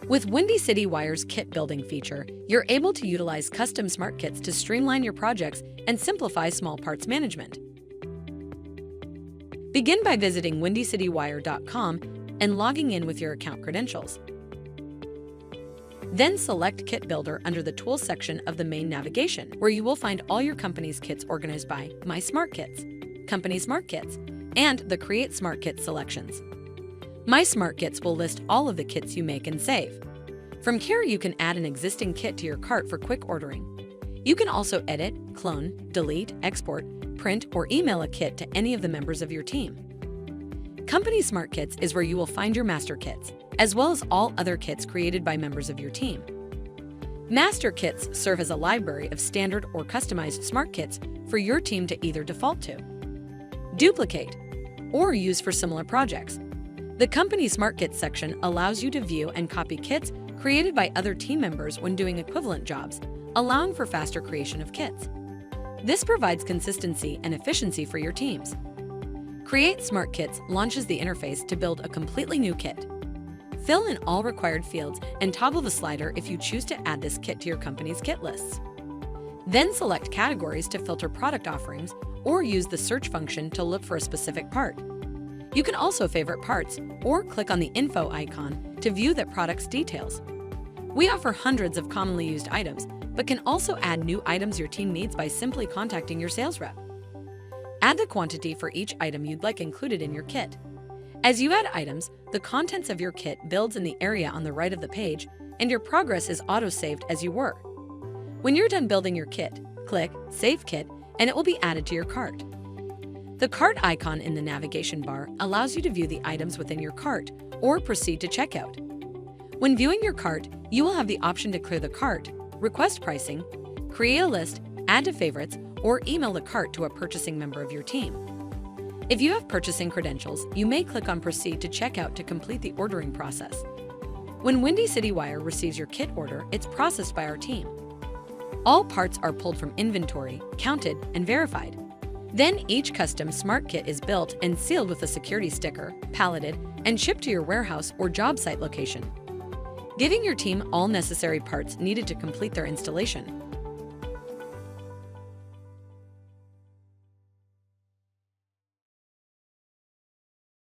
With Windy City Wire's kit building feature, you're able to utilize custom smart kits to streamline your projects and simplify small parts management. Begin by visiting windycitywire.com and logging in with your account credentials. Then select Kit Builder under the Tools section of the main navigation, where you will find all your company's kits organized by My Smart Kits, Company Smart Kits, and the Create Smart Kits selections. My Smart Kits will list all of the kits you make and save. From here, you can add an existing kit to your cart for quick ordering. You can also edit, clone, delete, export, print, or email a kit to any of the members of your team. Company Smart Kits is where you will find your master kits, as well as all other kits created by members of your team. Master kits serve as a library of standard or customized smart kits for your team to either default to, duplicate, or use for similar projects. The Company Smart Kits section allows you to view and copy kits created by other team members when doing equivalent jobs, allowing for faster creation of kits. This provides consistency and efficiency for your teams. Create Smart Kits launches the interface to build a completely new kit. Fill in all required fields and toggle the slider if you choose to add this kit to your company's kit lists. Then select categories to filter product offerings or use the search function to look for a specific part. You can also favorite parts or click on the info icon to view that product's details. We offer hundreds of commonly used items, but can also add new items your team needs by simply contacting your sales rep. Add the quantity for each item you'd like included in your kit. As you add items, the contents of your kit builds in the area on the right of the page, and your progress is auto-saved as you work. When you're done building your kit, click Save Kit, and it will be added to your cart. The cart icon in the navigation bar allows you to view the items within your cart or proceed to checkout. When viewing your cart, you will have the option to clear the cart, request pricing, create a list, add to favorites, or email the cart to a purchasing member of your team. If you have purchasing credentials, you may click on Proceed to Checkout to complete the ordering process. When Windy City Wire receives your kit order, it's processed by our team. All parts are pulled from inventory, counted, and verified. Then each custom smart kit is built and sealed with a security sticker, palleted, and shipped to your warehouse or job site location, giving your team all necessary parts needed to complete their installation.